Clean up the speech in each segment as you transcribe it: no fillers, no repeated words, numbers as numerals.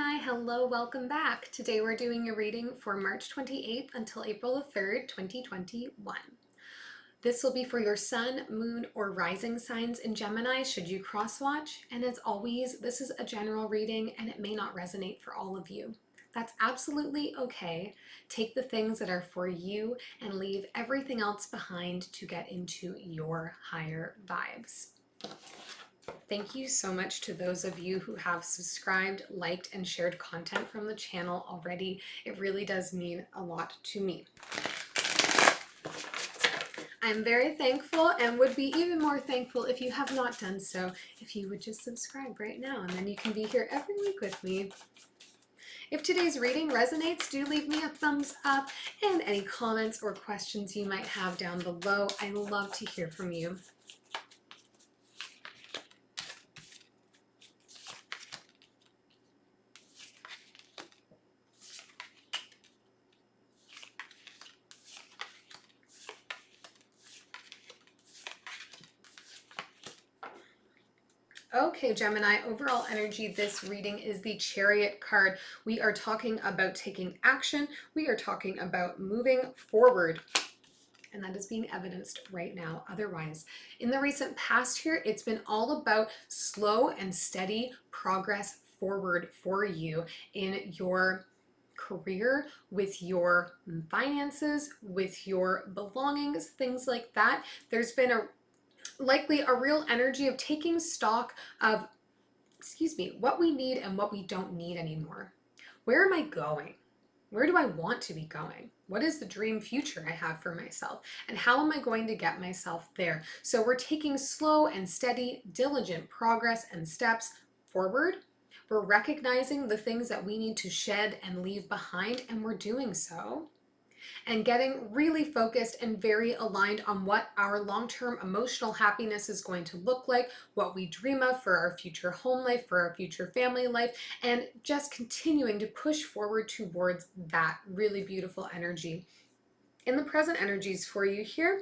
Gemini, hello, welcome back. Today we're doing a reading for March 28th until April the 3rd, 2021. This will be for your sun, moon, or rising signs in Gemini should you cross-watch. And as always, this is a general reading and it may not resonate for all of you. That's absolutely okay. Take the things that are for you and leave everything else behind to get into your higher vibes. Thank you so much to those of you who have subscribed, liked, and shared content from the channel already. It really does mean a lot to me. I'm very thankful and would be even more thankful if you have not done so, if you would just subscribe right now, and then you can be here every week with me. If today's reading resonates, do leave me a thumbs up and any comments or questions you might have down below. I love to hear from you. Okay, Gemini, overall energy, this reading is the Chariot card. We are talking about taking action. We are talking about moving forward. And that is being evidenced right now. Otherwise, in the recent past here, it's been all about slow and steady progress forward for you in your career, with your finances, with your belongings, things like that. There's been likely a real energy of taking stock of, what we need and what we don't need anymore. Where am I going? Where do I want to be going? What is the dream future I have for myself? And how am I going to get myself there? So we're taking slow and steady, diligent progress and steps forward. We're recognizing the things that we need to shed and leave behind, and we're doing so. And getting really focused and very aligned on what our long-term emotional happiness is going to look like, what we dream of for our future home life, for our future family life, and just continuing to push forward towards that really beautiful energy. In the present energies for you here,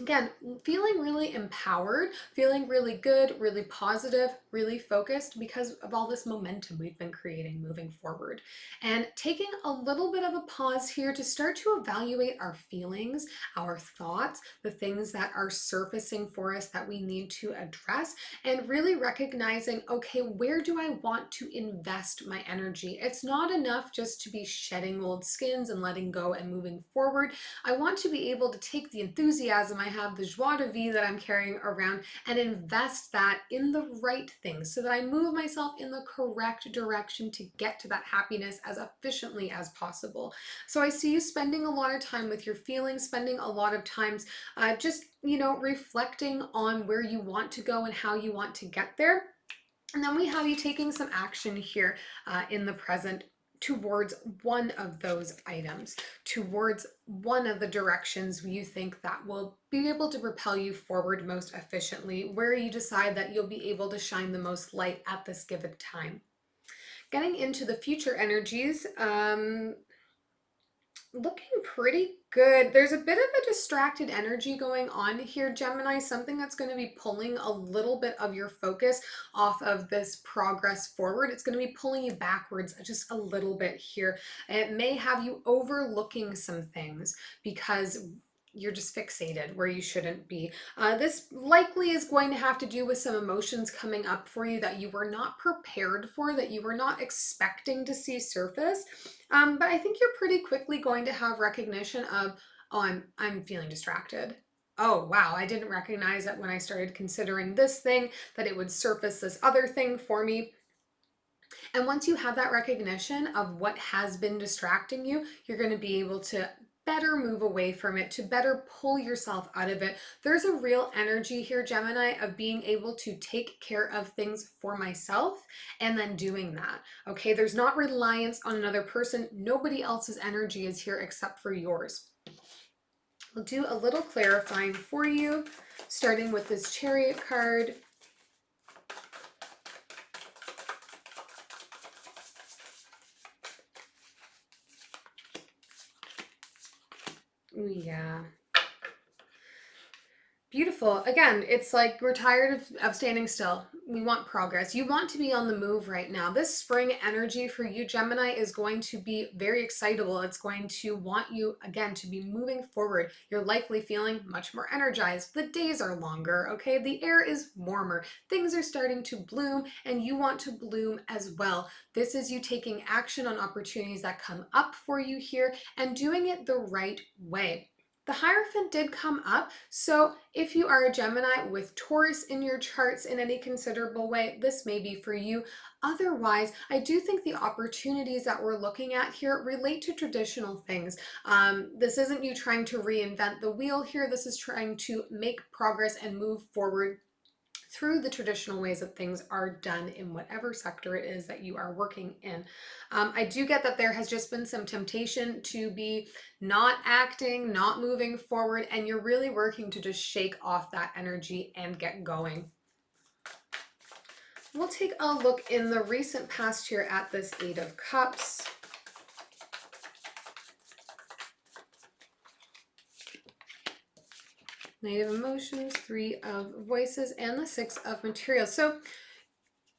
again, feeling really empowered, feeling really good, really positive, really focused because of all this momentum we've been creating moving forward. And taking a little bit of a pause here to start to evaluate our feelings, our thoughts, the things that are surfacing for us that we need to address, and really recognizing, okay, where do I want to invest my energy? It's not enough just to be shedding old skins and letting go and moving forward. I want to be able to take the enthusiasm I have, the joie de vivre that I'm carrying around, and invest that in the right things so that I move myself in the correct direction to get to that happiness as efficiently as possible. So I see you spending a lot of time with your feelings, spending a lot of times just, reflecting on where you want to go and how you want to get there. And then we have you taking some action here in the present towards one of those items, towards one of the directions you think that will be able to propel you forward most efficiently, where you decide that you'll be able to shine the most light at this given time. Getting into the future energies, looking pretty good. There's a bit of a distracted energy going on here, Gemini, something that's going to be pulling a little bit of your focus off of this progress forward. It's going to be pulling you backwards just a little bit here. It may have you overlooking some things because you're just fixated where you shouldn't be. This likely is going to have to do with some emotions coming up for you that you were not prepared for, that you were not expecting to see surface. But I think you're pretty quickly going to have recognition of, oh, I'm feeling distracted. Oh, wow, I didn't recognize that when I started considering this thing, that it would surface this other thing for me. And once you have that recognition of what has been distracting you, you're going to be able to better move away from it, to better pull yourself out of it. There's a real energy here, Gemini, of being able to take care of things for myself and then doing that. Okay, there's not reliance on another person. Nobody else's energy is here except for yours. We'll do a little clarifying for you, starting with this Chariot card. Ooh, yeah. Beautiful. Again, it's like we're tired of standing still. we want progress. You want to be on the move right now. This spring energy for you, Gemini, is going to be very excitable. It's going to want you, again, to be moving forward. You're likely feeling much more energized. The days are longer, okay? The air is warmer. Things are starting to bloom, and you want to bloom as well. This is you taking action on opportunities that come up for you here and doing it the right way. The Hierophant did come up, so if you are a Gemini with Taurus in your charts in any considerable way, this may be for you. Otherwise, I do think the opportunities that we're looking at here relate to traditional things. This isn't you trying to reinvent the wheel here. This is trying to make progress and move forward through the traditional ways that things are done in whatever sector it is that you are working in. I do get that there has just been some temptation to be not acting, not moving forward, and you're really working to just shake off that energy and get going. We'll take a look in the recent past here at this Eight of Cups. Knight of Emotions, Three of Voices, and the Six of Materials. So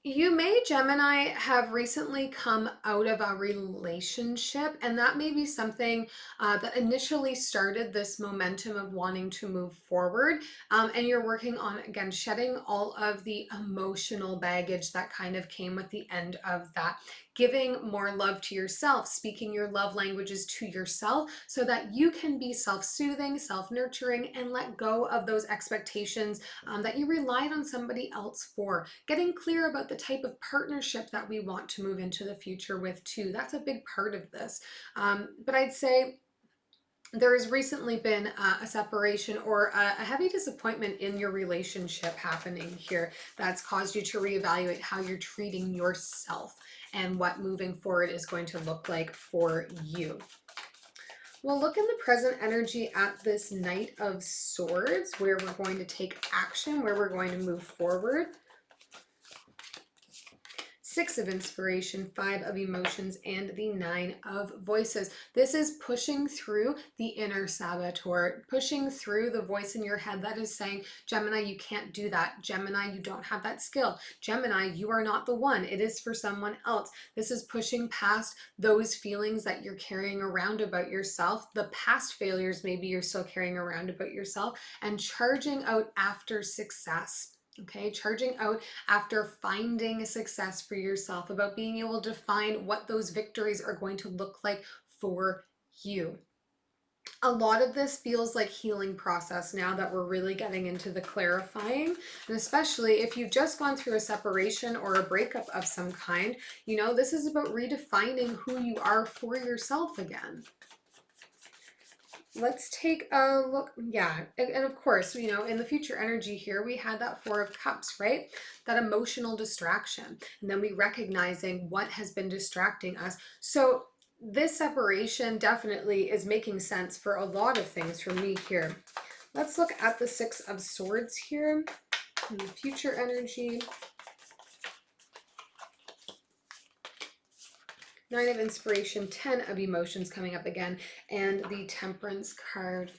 you may, Gemini, have recently come out of a relationship, and that may be something that initially started this momentum of wanting to move forward. And you're working on, again, shedding all of the emotional baggage that kind of came with the end of that. Giving more love to yourself, speaking your love languages to yourself so that you can be self-soothing, self-nurturing, and let go of those expectations that you relied on somebody else for. Getting clear about the type of partnership that we want to move into the future with too. That's a big part of this. But I'd say there has recently been a separation or a heavy disappointment in your relationship happening here that's caused you to reevaluate how you're treating yourself and what moving forward is going to look like for you. We'll look in the present energy at this Knight of Swords, where we're going to take action, where we're going to move forward. Six of Inspiration, Five of Emotions, and the Nine of Voices. This is pushing through the inner saboteur, pushing through the voice in your head that is saying, Gemini, you can't do that. Gemini, you don't have that skill. Gemini, you are not the one. It is for someone else. This is pushing past those feelings that you're carrying around about yourself, the past failures maybe you're still carrying around about yourself, and charging out after success. Okay, charging out after finding a success for yourself, about being able to define what those victories are going to look like for you. A lot of this feels like healing process now that we're really getting into the clarifying, and especially if you've just gone through a separation or a breakup of some kind, you know, this is about redefining who you are for yourself again. Let's take a look. Yeah, and of course, you know, in the future energy here, we had that Four of Cups, right? That emotional distraction. And then we recognizing what has been distracting us. So this separation definitely is making sense for a lot of things for me here. Let's look at the Six of Swords here in the future energy. Nine of Inspiration, 10 of Emotions coming up again, and the Temperance card.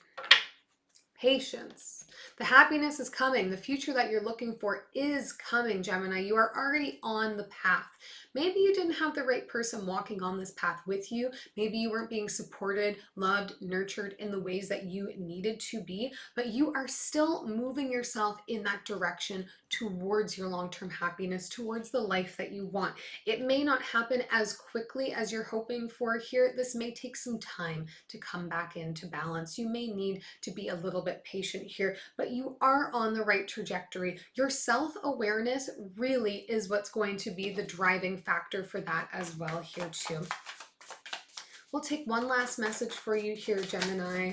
Patience. The happiness is coming. The future that you're looking for is coming, Gemini. You are already on the path. Maybe you didn't have the right person walking on this path with you. Maybe you weren't being supported, loved, nurtured in the ways that you needed to be, but you are still moving yourself in that direction towards your long-term happiness, towards the life that you want. It may not happen as quickly as you're hoping for here. This may take some time to come back into balance. You may need to be a little bit patient here, but you are on the right trajectory. Your self-awareness really is what's going to be the driving factor for that as well here too. We'll take one last message for you here, Gemini.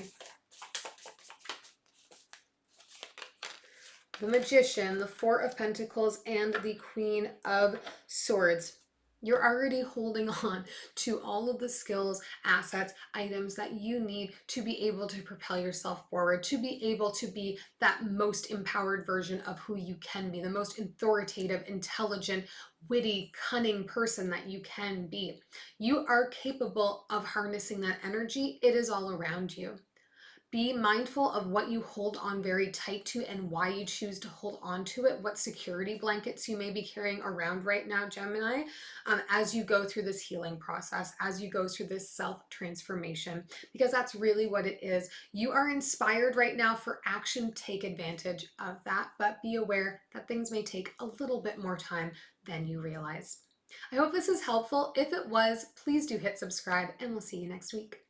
The Magician, the Four of Pentacles, and the Queen of Swords. You're already holding on to all of the skills, assets, items that you need to be able to propel yourself forward, to be able to be that most empowered version of who you can be, the most authoritative, intelligent, witty, cunning person that you can be. You are capable of harnessing that energy. It is all around you. Be mindful of what you hold on very tight to and why you choose to hold on to it, what security blankets you may be carrying around right now, Gemini, as you go through this healing process, as you go through this self-transformation, because that's really what it is. You are inspired right now for action. Take advantage of that, but be aware that things may take a little bit more time than you realize. I hope this is helpful. If it was, please do hit subscribe, and we'll see you next week.